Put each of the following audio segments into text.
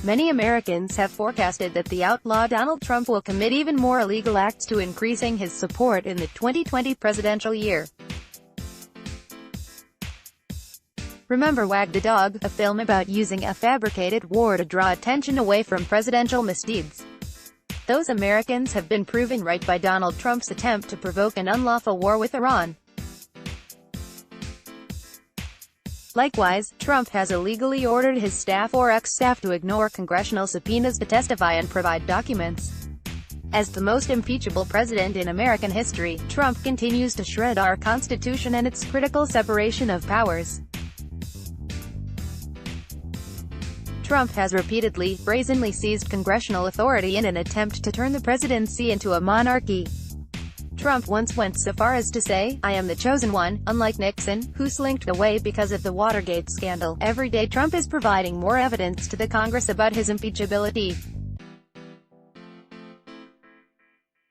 Many Americans have forecasted that the outlaw Donald Trump will commit even more illegal acts to increasing his support in the 2020 presidential year. Remember Wag the Dog, a film about using a fabricated war to draw attention away from presidential misdeeds? Those Americans have been proven right by Donald Trump's attempt to provoke an unlawful war with Iran. Likewise, Trump has illegally ordered his staff or ex-staff to ignore congressional subpoenas to testify and provide documents. As the most impeachable president in American history, Trump continues to shred our Constitution and its critical separation of powers. Trump has repeatedly, brazenly seized congressional authority in an attempt to turn the presidency into a monarchy. Trump once went so far as to say, "I am the chosen one," unlike Nixon, who slinked away because of the Watergate scandal. Every day Trump is providing more evidence to the Congress about his impeachability.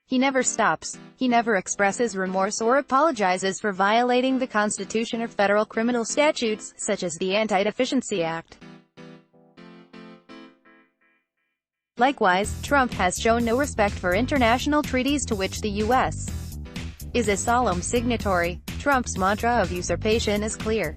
He never stops. He never expresses remorse or apologizes for violating the Constitution or federal criminal statutes, such as the Anti-Deficiency Act. Likewise, Trump has shown no respect for international treaties to which the U.S. is a solemn signatory. Trump's mantra of usurpation is clear.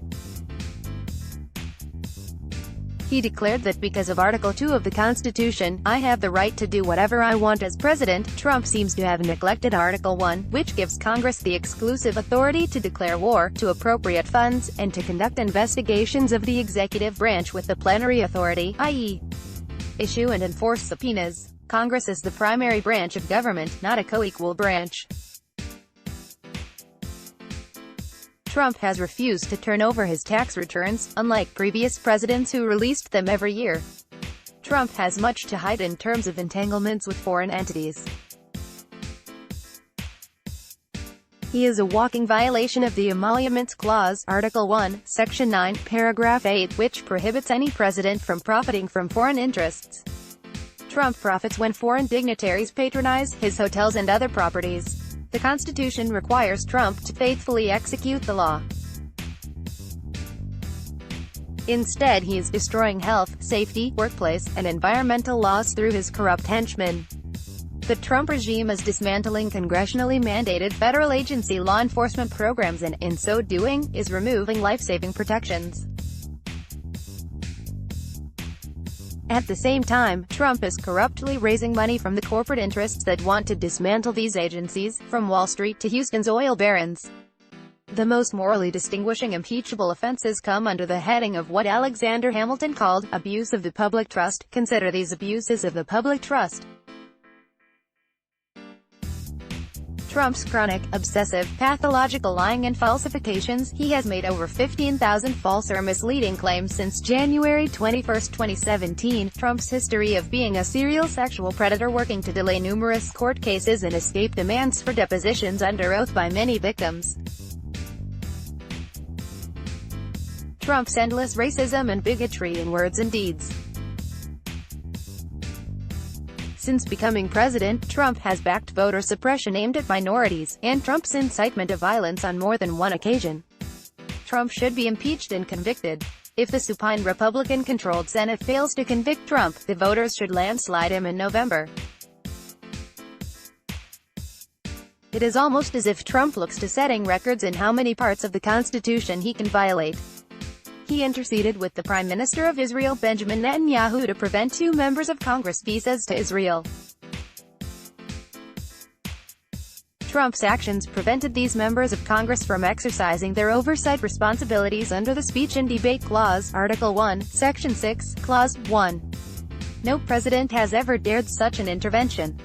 He declared that because of Article 2 of the Constitution, I have the right to do whatever I want as president. Trump seems to have neglected Article 1, which gives Congress the exclusive authority to declare war, to appropriate funds, and to conduct investigations of the executive branch with the plenary authority, i.e., issue and enforce subpoenas. Congress is the primary branch of government, not a co-equal branch. Trump has refused to turn over his tax returns, unlike previous presidents who released them every year. Trump has much to hide in terms of entanglements with foreign entities. He is a walking violation of the Emoluments Clause, Article 1, Section 9, Paragraph 8, which prohibits any president from profiting from foreign interests. Trump profits when foreign dignitaries patronize his hotels and other properties. The Constitution requires Trump to faithfully execute the law. Instead, he is destroying health, safety, workplace, and environmental laws through his corrupt henchmen. The Trump regime is dismantling congressionally mandated federal agency law enforcement programs and, in so doing, is removing life-saving protections. At the same time, Trump is corruptly raising money from the corporate interests that want to dismantle these agencies, from Wall Street to Houston's oil barons. The most morally distinguishing impeachable offenses come under the heading of what Alexander Hamilton called abuse of the public trust. Consider these abuses of the public trust. Trump's chronic, obsessive, pathological lying and falsifications. He has made over 15,000 false or misleading claims since January 21, 2017. Trump's history of being a serial sexual predator working to delay numerous court cases and escape demands for depositions under oath by many victims. Trump's endless racism and bigotry in words and deeds. Since becoming president, Trump has backed voter suppression aimed at minorities, and Trump's incitement of violence on more than one occasion. Trump should be impeached and convicted. If the supine Republican-controlled Senate fails to convict Trump, the voters should landslide him in November. It is almost as if Trump looks to setting records in how many parts of the Constitution he can violate. He interceded with the Prime Minister of Israel Benjamin Netanyahu to prevent 2 members of Congress visas to Israel. Trump's actions prevented these members of Congress from exercising their oversight responsibilities under the Speech and Debate Clause, Article 1, Section 6, Clause 1. No president has ever dared such an intervention.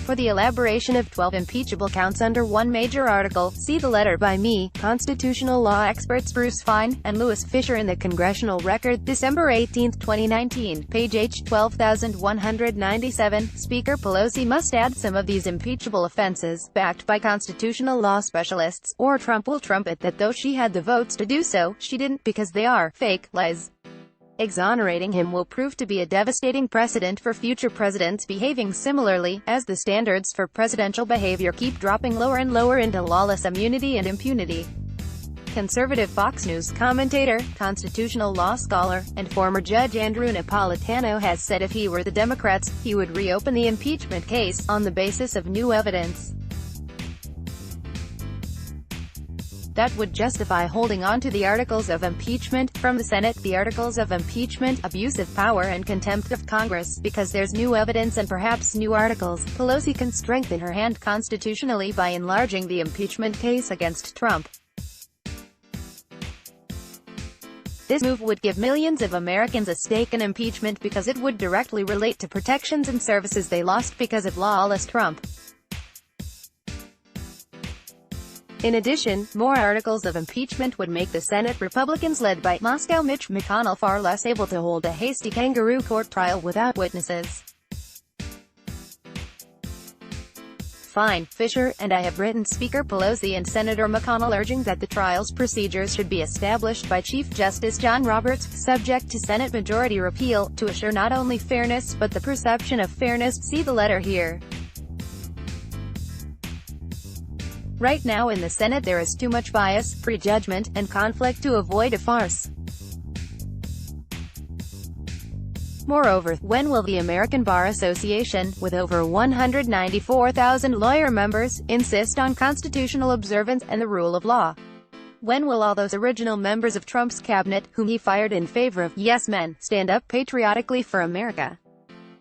For the elaboration of 12 impeachable counts under one major article, see the letter by me, constitutional law experts Bruce Fein and Louis Fisher in the Congressional Record, December 18, 2019, page H. 12,197. Speaker Pelosi must add some of these impeachable offenses, backed by constitutional law specialists, or Trump will trumpet that though she had the votes to do so, she didn't, because they are fake lies. Exonerating him will prove to be a devastating precedent for future presidents behaving similarly, as the standards for presidential behavior keep dropping lower and lower into lawless immunity and impunity. Conservative Fox News commentator, constitutional law scholar, and former judge Andrew Napolitano has said if he were the Democrats, he would reopen the impeachment case, on the basis of new evidence that would justify holding on to the articles of impeachment from the Senate, the articles of impeachment, abuse of power and contempt of Congress, because there's new evidence and perhaps new articles. Pelosi can strengthen her hand constitutionally by enlarging the impeachment case against Trump. This move would give millions of Americans a stake in impeachment because it would directly relate to protections and services they lost because of lawless Trump. In addition, more articles of impeachment would make the Senate Republicans led by Moscow Mitch McConnell far less able to hold a hasty kangaroo court trial without witnesses. Fine, Fisher, and I have written Speaker Pelosi and Senator McConnell urging that the trial's procedures should be established by Chief Justice John Roberts, subject to Senate majority repeal, to assure not only fairness but the perception of fairness. See the letter here. Right now in the Senate there is too much bias, prejudgment, and conflict to avoid a farce. Moreover, when will the American Bar Association, with over 194,000 lawyer members, insist on constitutional observance and the rule of law? When will all those original members of Trump's cabinet, whom he fired in favor of yes men, stand up patriotically for America?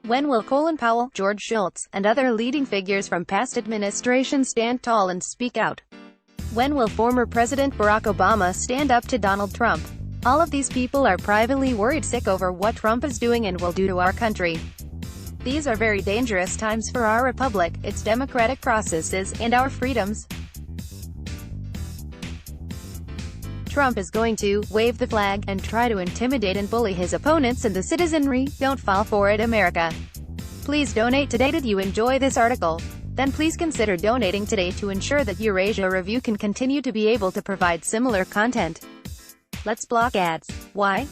When will Colin Powell, George Shultz, and other leading figures from past administrations stand tall and speak out? When will former President Barack Obama stand up to Donald Trump? All of these people are privately worried sick over what Trump is doing and will do to our country. These are very dangerous times for our republic, its democratic processes, and our freedoms. Trump is going to wave the flag and try to intimidate and bully his opponents and the citizenry. Don't fall for it, America. Please donate today. Did you enjoy this article? Then please consider donating today to ensure that Eurasia Review can continue to be able to provide similar content. Let's block ads. Why?